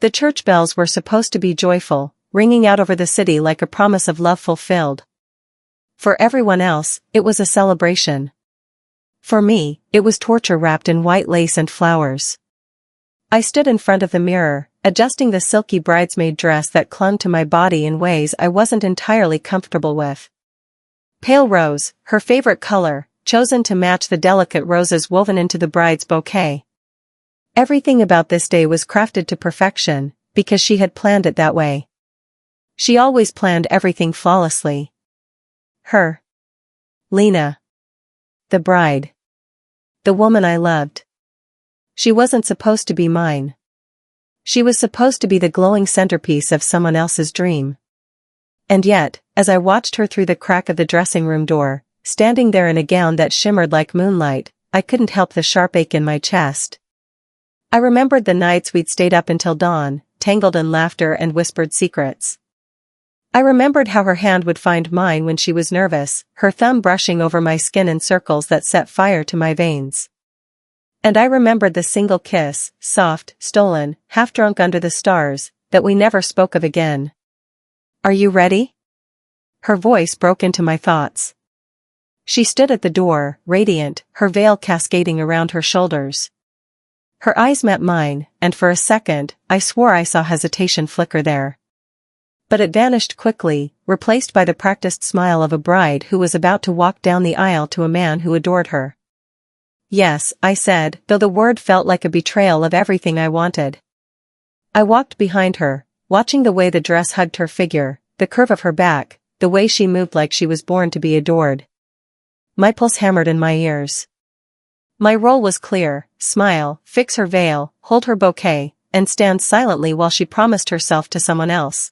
The church bells were supposed to be joyful, ringing out over the city like a promise of love fulfilled. For everyone else, it was a celebration. For me, it was torture wrapped in white lace and flowers. I stood in front of the mirror, adjusting the silky bridesmaid dress that clung to my body in ways I wasn't entirely comfortable with. Pale rose, her favorite color, chosen to match the delicate roses woven into the bride's bouquet. Everything about this day was crafted to perfection, because she had planned it that way. She always planned everything flawlessly. Her. Lena. The bride. The woman I loved. She wasn't supposed to be mine. She was supposed to be the glowing centerpiece of someone else's dream. And yet, as I watched her through the crack of the dressing room door, standing there in a gown that shimmered like moonlight, I couldn't help the sharp ache in my chest. I remembered the nights we'd stayed up until dawn, tangled in laughter and whispered secrets. I remembered how her hand would find mine when she was nervous, her thumb brushing over my skin in circles that set fire to my veins. And I remembered the single kiss, soft, stolen, half-drunk under the stars, that we never spoke of again. "Are you ready?" Her voice broke into my thoughts. She stood at the door, radiant, her veil cascading around her shoulders. Her eyes met mine, and for a second, I swore I saw hesitation flicker there. But it vanished quickly, replaced by the practiced smile of a bride who was about to walk down the aisle to a man who adored her. "Yes," I said, though the word felt like a betrayal of everything I wanted. I walked behind her, watching the way the dress hugged her figure, the curve of her back, the way she moved like she was born to be adored. My pulse hammered in my ears. My role was clear: smile, fix her veil, hold her bouquet, and stand silently while she promised herself to someone else.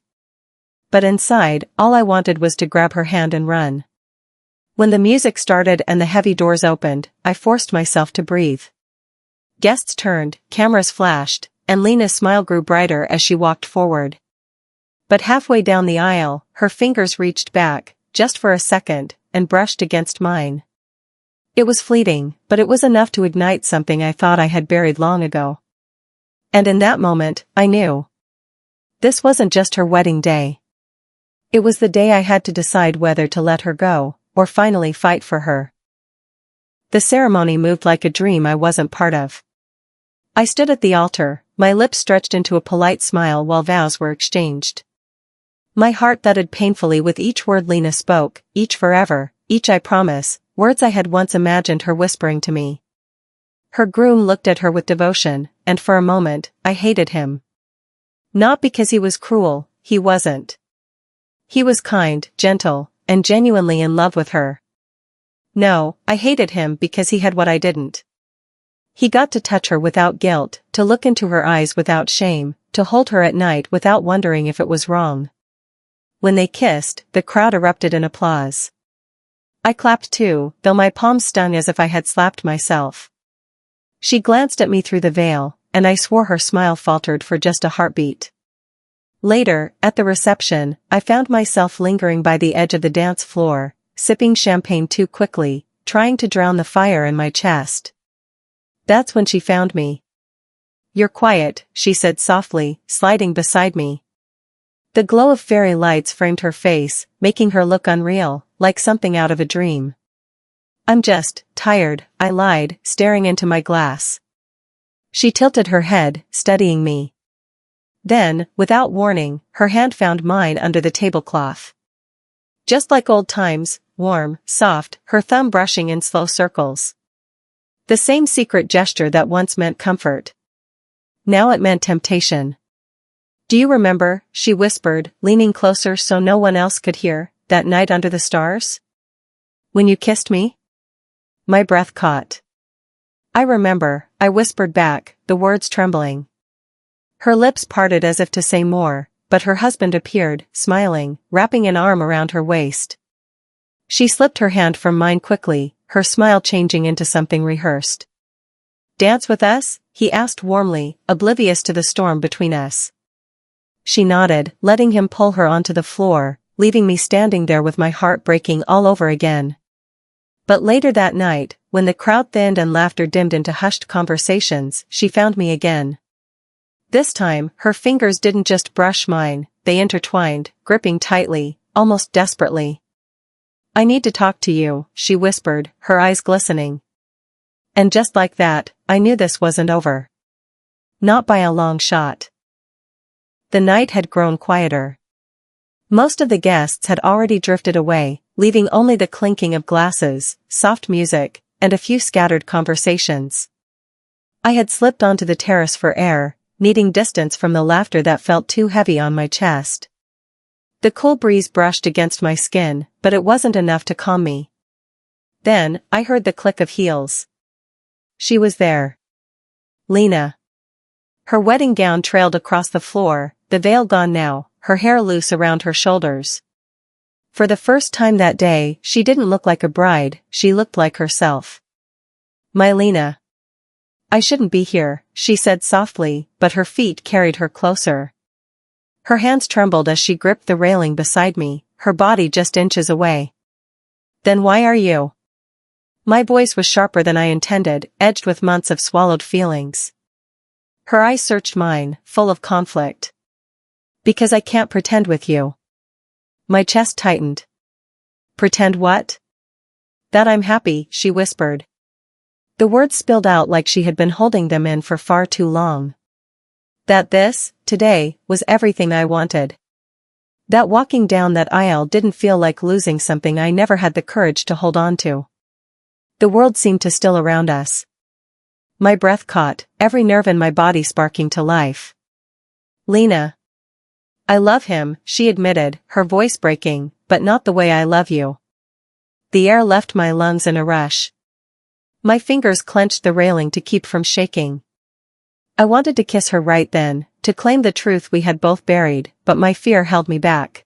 But inside, all I wanted was to grab her hand and run. When the music started and the heavy doors opened, I forced myself to breathe. Guests turned, cameras flashed, and Lena's smile grew brighter as she walked forward. But halfway down the aisle, her fingers reached back, just for a second, and brushed against mine. It was fleeting, but it was enough to ignite something I thought I had buried long ago. And in that moment, I knew. This wasn't just her wedding day. It was the day I had to decide whether to let her go, or finally fight for her. The ceremony moved like a dream I wasn't part of. I stood at the altar, my lips stretched into a polite smile while vows were exchanged. My heart thudded painfully with each word Lena spoke, each forever, each I promise, words I had once imagined her whispering to me. Her groom looked at her with devotion, and for a moment, I hated him. Not because he was cruel, he wasn't. He was kind, gentle, and genuinely in love with her. No, I hated him because he had what I didn't. He got to touch her without guilt, to look into her eyes without shame, to hold her at night without wondering if it was wrong. When they kissed, the crowd erupted in applause. I clapped too, though my palms stung as if I had slapped myself. She glanced at me through the veil, and I swore her smile faltered for just a heartbeat. Later, at the reception, I found myself lingering by the edge of the dance floor, sipping champagne too quickly, trying to drown the fire in my chest. That's when she found me. "You're quiet," she said softly, sliding beside me. The glow of fairy lights framed her face, making her look unreal, like something out of a dream. "I'm just tired," I lied, staring into my glass. She tilted her head, studying me. Then, without warning, her hand found mine under the tablecloth. Just like old times, warm, soft, her thumb brushing in slow circles. The same secret gesture that once meant comfort. Now it meant temptation. "Do you remember," she whispered, leaning closer so no one else could hear, "that night under the stars? When you kissed me?" My breath caught. "I remember," I whispered back, the words trembling. Her lips parted as if to say more, but her husband appeared, smiling, wrapping an arm around her waist. She slipped her hand from mine quickly, her smile changing into something rehearsed. "Dance with us?" he asked warmly, oblivious to the storm between us. She nodded, letting him pull her onto the floor, leaving me standing there with my heart breaking all over again. But later that night, when the crowd thinned and laughter dimmed into hushed conversations, she found me again. This time, her fingers didn't just brush mine, they intertwined, gripping tightly, almost desperately. "I need to talk to you," she whispered, her eyes glistening. And just like that, I knew this wasn't over. Not by a long shot. The night had grown quieter. Most of the guests had already drifted away, leaving only the clinking of glasses, soft music, and a few scattered conversations. I had slipped onto the terrace for air, needing distance from the laughter that felt too heavy on my chest. The cool breeze brushed against my skin, but it wasn't enough to calm me. Then, I heard the click of heels. She was there. Lena. Her wedding gown trailed across the floor, the veil gone now, her hair loose around her shoulders. For the first time that day, she didn't look like a bride, she looked like herself. "My Lena. I shouldn't be here," she said softly, but her feet carried her closer. Her hands trembled as she gripped the railing beside me, her body just inches away. "Then why are you?" My voice was sharper than I intended, edged with months of swallowed feelings. Her eyes searched mine, full of conflict. "Because I can't pretend with you." My chest tightened. "Pretend what?" "That I'm happy," she whispered. The words spilled out like she had been holding them in for far too long. That this, today, was everything I wanted. That walking down that aisle didn't feel like losing something I never had the courage to hold on to. The world seemed to still around us. My breath caught, every nerve in my body sparking to life. "Lena. I love him," she admitted, her voice breaking, "but not the way I love you." The air left my lungs in a rush. My fingers clenched the railing to keep from shaking. I wanted to kiss her right then, to claim the truth we had both buried, but my fear held me back.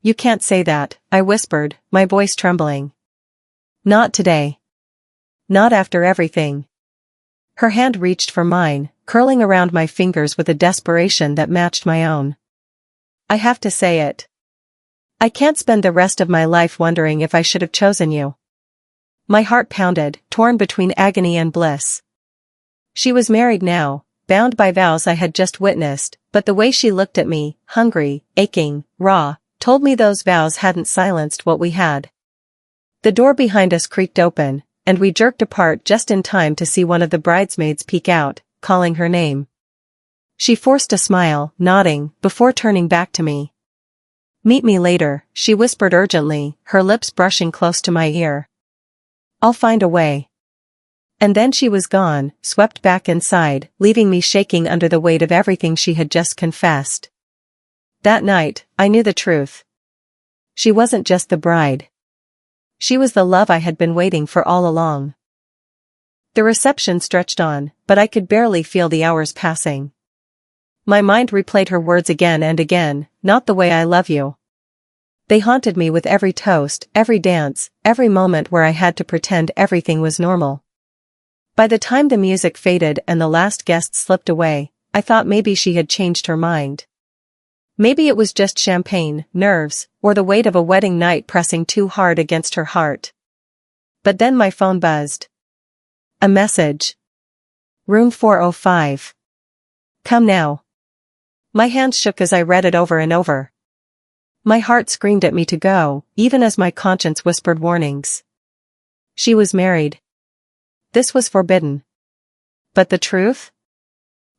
"You can't say that," I whispered, my voice trembling. "Not today. Not after everything." Her hand reached for mine, curling around my fingers with a desperation that matched my own. "I have to say it. I can't spend the rest of my life wondering if I should have chosen you." My heart pounded, torn between agony and bliss. She was married now, bound by vows I had just witnessed, but the way she looked at me, hungry, aching, raw, told me those vows hadn't silenced what we had. The door behind us creaked open, and we jerked apart just in time to see one of the bridesmaids peek out, calling her name. She forced a smile, nodding, before turning back to me. "Meet me later," she whispered urgently, her lips brushing close to my ear. "I'll find a way." And then she was gone, swept back inside, leaving me shaking under the weight of everything she had just confessed. That night, I knew the truth. She wasn't just the bride. She was the love I had been waiting for all along. The reception stretched on, but I could barely feel the hours passing. My mind replayed her words again and again, "Not the way I love you." They haunted me with every toast, every dance, every moment where I had to pretend everything was normal. By the time the music faded and the last guest slipped away, I thought maybe she had changed her mind. Maybe it was just champagne, nerves, or the weight of a wedding night pressing too hard against her heart. But then my phone buzzed. A message. "Room 405. Come now." My hands shook as I read it over and over. My heart screamed at me to go, even as my conscience whispered warnings. She was married. This was forbidden. But the truth?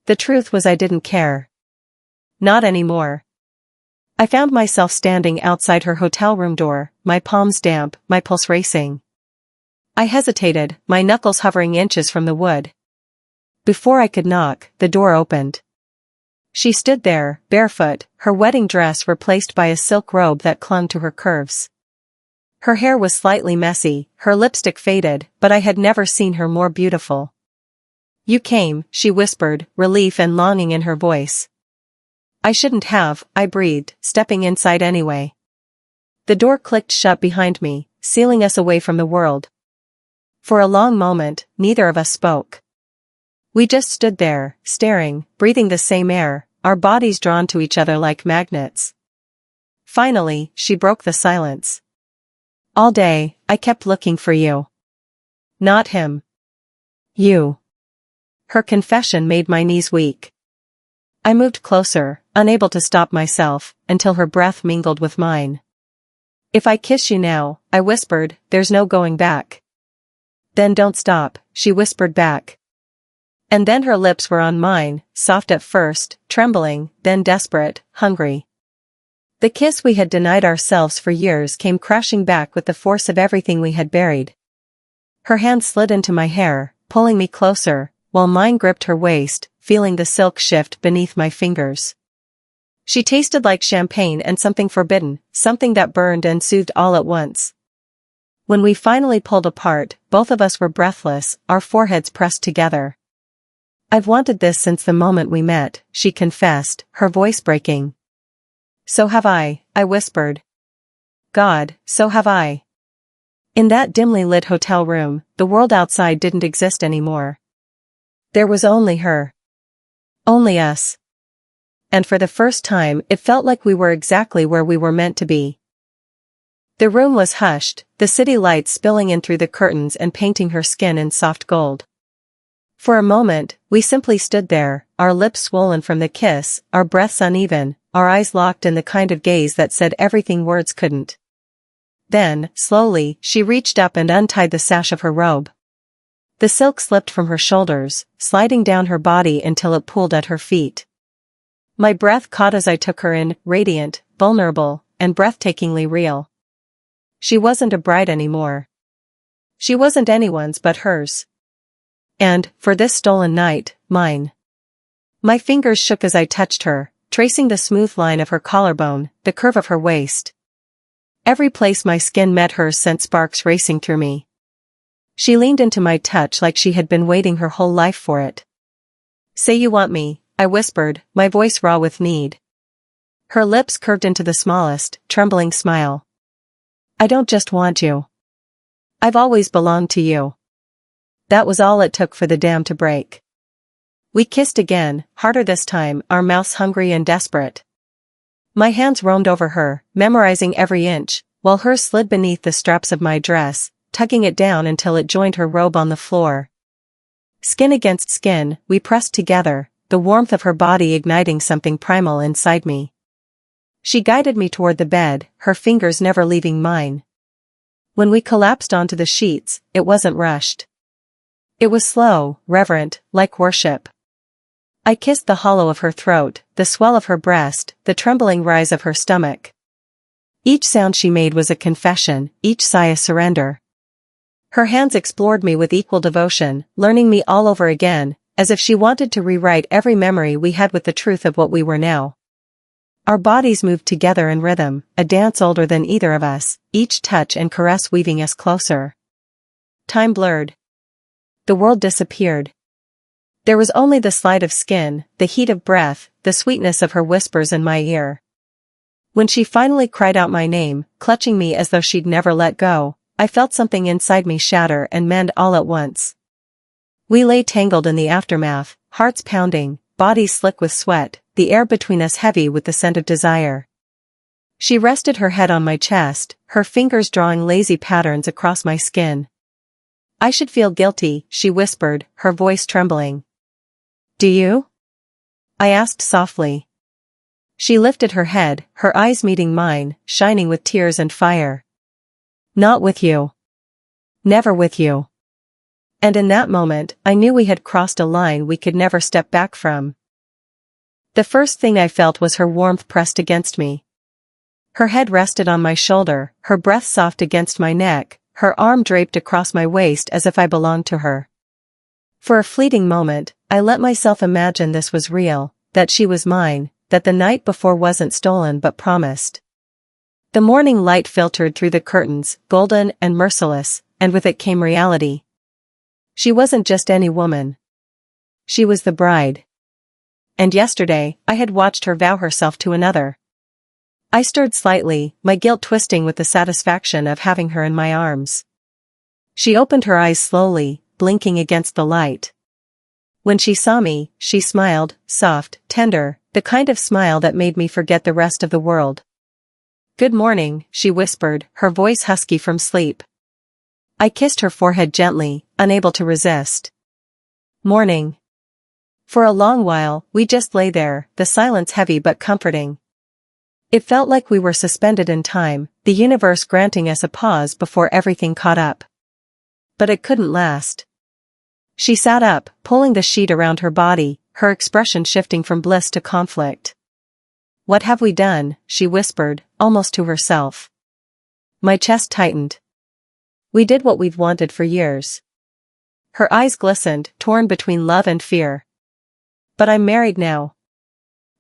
The truth was I didn't care. Not anymore. I found myself standing outside her hotel room door, my palms damp, my pulse racing. I hesitated, my knuckles hovering inches from the wood. Before I could knock, the door opened. She stood there, barefoot, her wedding dress replaced by a silk robe that clung to her curves. Her hair was slightly messy, her lipstick faded, but I had never seen her more beautiful. "You came," she whispered, relief and longing in her voice. "I shouldn't have," I breathed, stepping inside anyway. The door clicked shut behind me, sealing us away from the world. For a long moment, neither of us spoke. We just stood there, staring, breathing the same air, our bodies drawn to each other like magnets. Finally, she broke the silence. "All day, I kept looking for you." "Not him. You." Her confession made my knees weak. I moved closer, unable to stop myself, until her breath mingled with mine. "If I kiss you now," I whispered, "there's no going back." "Then don't stop," she whispered back. And then her lips were on mine, soft at first, trembling, then desperate, hungry. The kiss we had denied ourselves for years came crashing back with the force of everything we had buried. Her hand slid into my hair, pulling me closer, while mine gripped her waist, feeling the silk shift beneath my fingers. She tasted like champagne and something forbidden, something that burned and soothed all at once. When we finally pulled apart, both of us were breathless, our foreheads pressed together. "I've wanted this since the moment we met," she confessed, her voice breaking. "So have I," I whispered. "God, so have I." In that dimly lit hotel room, the world outside didn't exist anymore. There was only her. Only us. And for the first time it felt like we were exactly where we were meant to be. The room was hushed, the city lights spilling in through the curtains and painting her skin in soft gold. For a moment, we simply stood there, our lips swollen from the kiss, our breaths uneven, our eyes locked in the kind of gaze that said everything words couldn't. Then, slowly, she reached up and untied the sash of her robe. The silk slipped from her shoulders, sliding down her body until it pooled at her feet. My breath caught as I took her in, radiant, vulnerable, and breathtakingly real. She wasn't a bride anymore. She wasn't anyone's but hers. And, for this stolen night, mine. My fingers shook as I touched her, tracing the smooth line of her collarbone, the curve of her waist. Every place my skin met hers sent sparks racing through me. She leaned into my touch like she had been waiting her whole life for it. "Say you want me," I whispered, my voice raw with need. Her lips curved into the smallest, trembling smile. "I don't just want you. I've always belonged to you." That was all it took for the dam to break. We kissed again, harder this time, our mouths hungry and desperate. My hands roamed over her, memorizing every inch, while hers slid beneath the straps of my dress, tugging it down until it joined her robe on the floor. Skin against skin, we pressed together, the warmth of her body igniting something primal inside me. She guided me toward the bed, her fingers never leaving mine. When we collapsed onto the sheets, it wasn't rushed. It was slow, reverent, like worship. I kissed the hollow of her throat, the swell of her breast, the trembling rise of her stomach. Each sound she made was a confession, each sigh a surrender. Her hands explored me with equal devotion, learning me all over again, as if she wanted to rewrite every memory we had with the truth of what we were now. Our bodies moved together in rhythm, a dance older than either of us, each touch and caress weaving us closer. Time blurred. The world disappeared. There was only the slide of skin, the heat of breath, the sweetness of her whispers in my ear. When she finally cried out my name, clutching me as though she'd never let go, I felt something inside me shatter and mend all at once. We lay tangled in the aftermath, hearts pounding, bodies slick with sweat, the air between us heavy with the scent of desire. She rested her head on my chest, her fingers drawing lazy patterns across my skin. "I should feel guilty," she whispered, her voice trembling. "Do you?" I asked softly. She lifted her head, her eyes meeting mine, shining with tears and fire. "Not with you. Never with you." And in that moment, I knew we had crossed a line we could never step back from. The first thing I felt was her warmth pressed against me. Her head rested on my shoulder, her breath soft against my neck, her arm draped across my waist as if I belonged to her. For a fleeting moment, I let myself imagine this was real, that she was mine, that the night before wasn't stolen but promised. The morning light filtered through the curtains, golden and merciless, and with it came reality. She wasn't just any woman. She was the bride. And yesterday, I had watched her vow herself to another. I stirred slightly, my guilt twisting with the satisfaction of having her in my arms. She opened her eyes slowly, blinking against the light. When she saw me, she smiled, soft, tender, the kind of smile that made me forget the rest of the world. "Good morning," she whispered, her voice husky from sleep. I kissed her forehead gently, unable to resist. "Morning." For a long while, we just lay there, the silence heavy but comforting. It felt like we were suspended in time, the universe granting us a pause before everything caught up. But it couldn't last. She sat up, pulling the sheet around her body, her expression shifting from bliss to conflict. "What have we done?" she whispered, almost to herself. My chest tightened. "We did what we've wanted for years." Her eyes glistened, torn between love and fear. "But I'm married now.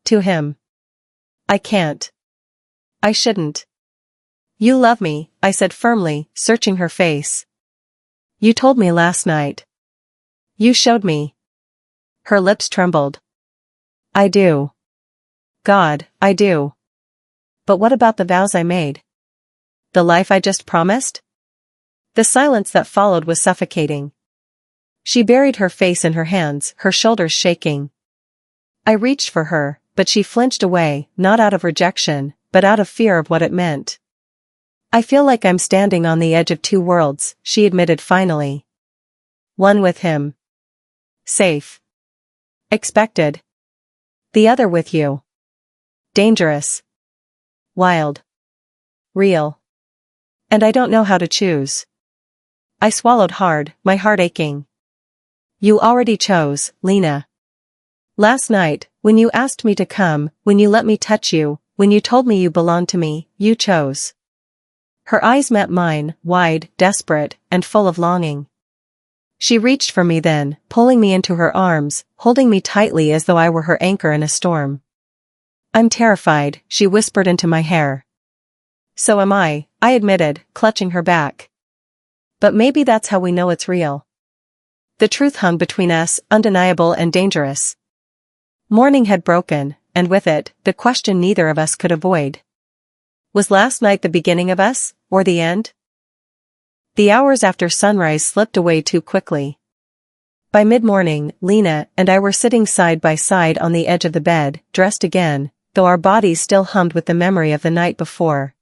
To him. I can't. I shouldn't." "You love me," I said firmly, searching her face. "You told me last night. You showed me." Her lips trembled. "I do. God, I do. But what about the vows I made? The life I just promised?" The silence that followed was suffocating. She buried her face in her hands, her shoulders shaking. I reached for her, but she flinched away, not out of rejection, but out of fear of what it meant. "I feel like I'm standing on the edge of two worlds," she admitted finally. "One with him. Safe. Expected. The other with you. Dangerous. Wild. Real. And I don't know how to choose." I swallowed hard, my heart aching. "You already chose, Lena. Last night, when you asked me to come, when you let me touch you, when you told me you belonged to me, you chose." Her eyes met mine, wide, desperate, and full of longing. She reached for me then, pulling me into her arms, holding me tightly as though I were her anchor in a storm. "I'm terrified," she whispered into my hair. "So am I admitted, clutching her back. "But maybe that's how we know it's real." The truth hung between us, undeniable and dangerous. Morning had broken, and with it, the question neither of us could avoid. Was last night the beginning of us, or the end? The hours after sunrise slipped away too quickly. By mid-morning, Lena and I were sitting side by side on the edge of the bed, dressed again, though our bodies still hummed with the memory of the night before.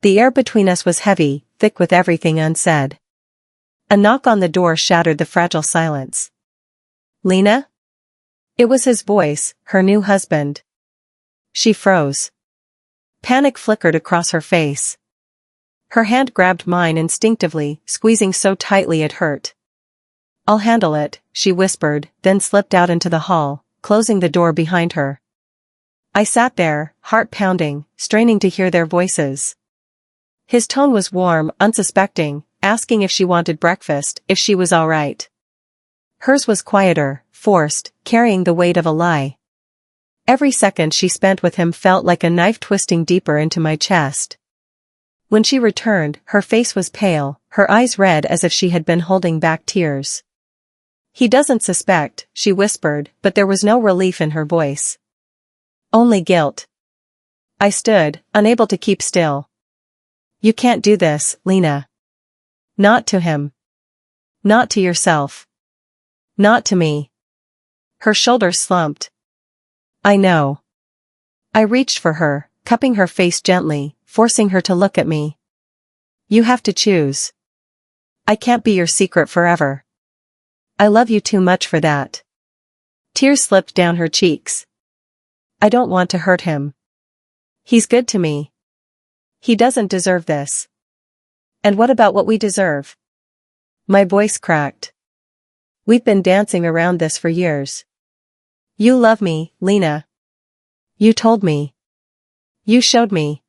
The air between us was heavy, thick with everything unsaid. A knock on the door shattered the fragile silence. "Lena?" It was his voice, her new husband. She froze. Panic flickered across her face. Her hand grabbed mine instinctively, squeezing so tightly it hurt. "I'll handle it," she whispered, then slipped out into the hall, closing the door behind her. I sat there, heart pounding, straining to hear their voices. His tone was warm, unsuspecting, asking if she wanted breakfast, if she was all right. Hers was quieter, forced, carrying the weight of a lie. Every second she spent with him felt like a knife twisting deeper into my chest. When she returned, her face was pale, her eyes red as if she had been holding back tears. "He doesn't suspect," she whispered, but there was no relief in her voice. Only guilt. I stood, unable to keep still. "You can't do this, Lena. Not to him. Not to yourself. Not to me." Her shoulders slumped. "I know." I reached for her, cupping her face gently, forcing her to look at me. "You have to choose. I can't be your secret forever. I love you too much for that." Tears slipped down her cheeks. "I don't want to hurt him. He's good to me. He doesn't deserve this." "And what about what we deserve?" My voice cracked. "We've been dancing around this for years. You love me, Lena. You told me. You showed me.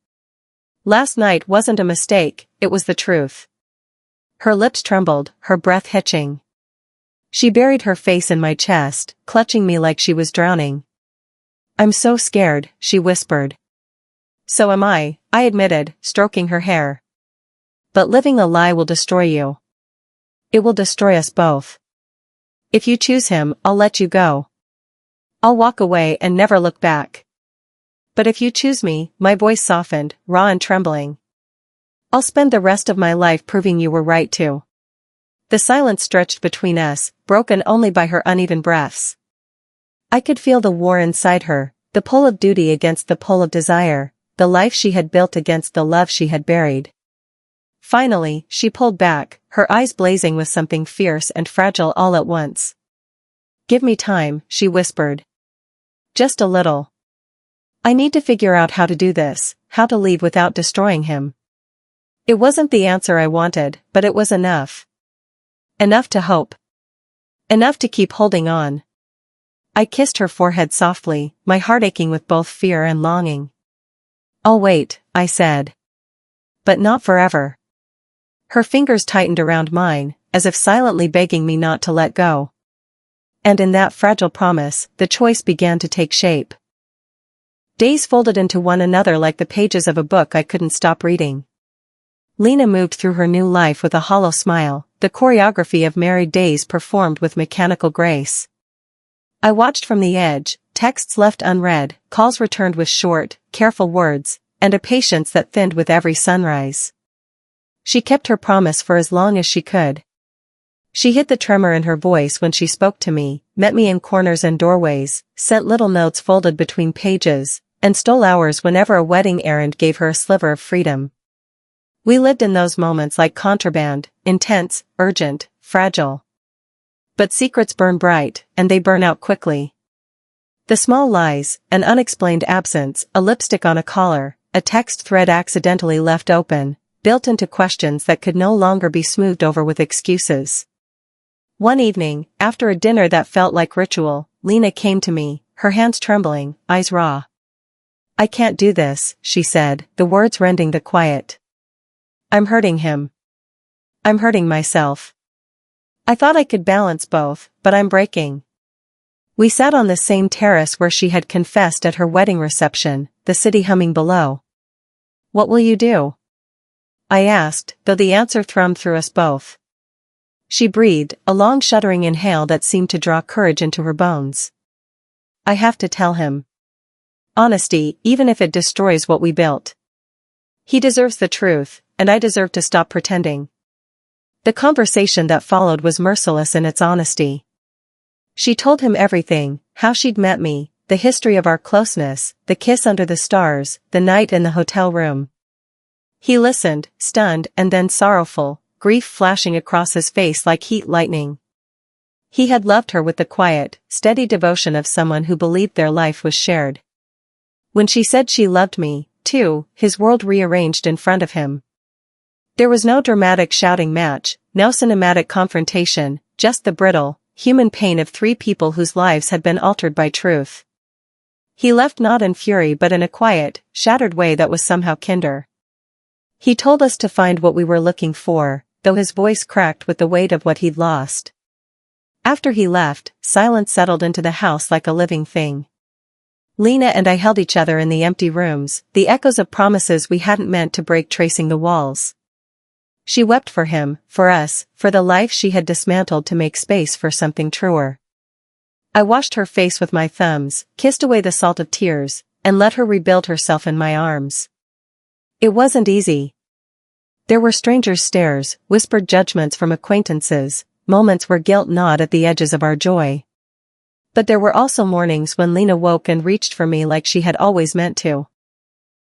Last night wasn't a mistake, it was the truth." Her lips trembled, her breath hitching. She buried her face in my chest, clutching me like she was drowning. "I'm so scared," she whispered. "So am I admitted, stroking her hair. "But living a lie will destroy you. It will destroy us both. If you choose him, I'll let you go. I'll walk away and never look back. But if you choose me," my voice softened, raw and trembling, "I'll spend the rest of my life proving you were right too." The silence stretched between us, broken only by her uneven breaths. I could feel the war inside her, the pull of duty against the pull of desire, the life she had built against the love she had buried. Finally, she pulled back, her eyes blazing with something fierce and fragile all at once. Give me time, she whispered. Just a little. I need to figure out how to do this, how to leave without destroying him. It wasn't the answer I wanted, but it was enough. Enough to hope. Enough to keep holding on. I kissed her forehead softly, my heart aching with both fear and longing. I'll wait, I said. But not forever. Her fingers tightened around mine, as if silently begging me not to let go. And in that fragile promise, the choice began to take shape. Days folded into one another like the pages of a book I couldn't stop reading. Lena moved through her new life with a hollow smile, the choreography of married days performed with mechanical grace. I watched from the edge, texts left unread, calls returned with short, careful words, and a patience that thinned with every sunrise. She kept her promise for as long as she could. She hid the tremor in her voice when she spoke to me, met me in corners and doorways, sent little notes folded between pages, and stole hours whenever a wedding errand gave her a sliver of freedom. We lived in those moments like contraband, intense, urgent, fragile. But secrets burn bright, and they burn out quickly. The small lies, an unexplained absence, a lipstick on a collar, a text thread accidentally left open, built into questions that could no longer be smoothed over with excuses. One evening, after a dinner that felt like ritual, Lena came to me, her hands trembling, eyes raw. I can't do this, she said, the words rending the quiet. I'm hurting him. I'm hurting myself. I thought I could balance both, but I'm breaking. We sat on the same terrace where she had confessed at her wedding reception, the city humming below. What will you do? I asked, though the answer thrummed through us both. She breathed, a long shuddering inhale that seemed to draw courage into her bones. I have to tell him. Honesty, even if it destroys what we built. He deserves the truth, and I deserve to stop pretending. The conversation that followed was merciless in its honesty. She told him everything, how she'd met me, the history of our closeness, the kiss under the stars, the night in the hotel room. He listened, stunned and then sorrowful, grief flashing across his face like heat lightning. He had loved her with the quiet, steady devotion of someone who believed their life was shared. When she said she loved me, too, his world rearranged in front of him. There was no dramatic shouting match, no cinematic confrontation, just the brittle, human pain of three people whose lives had been altered by truth. He left not in fury but in a quiet, shattered way that was somehow kinder. He told us to find what we were looking for, though his voice cracked with the weight of what he'd lost. After he left, silence settled into the house like a living thing. Lena and I held each other in the empty rooms, the echoes of promises we hadn't meant to break tracing the walls. She wept for him, for us, for the life she had dismantled to make space for something truer. I washed her face with my thumbs, kissed away the salt of tears, and let her rebuild herself in my arms. It wasn't easy. There were strangers' stares, whispered judgments from acquaintances, moments where guilt gnawed at the edges of our joy. But there were also mornings when Lena woke and reached for me like she had always meant to.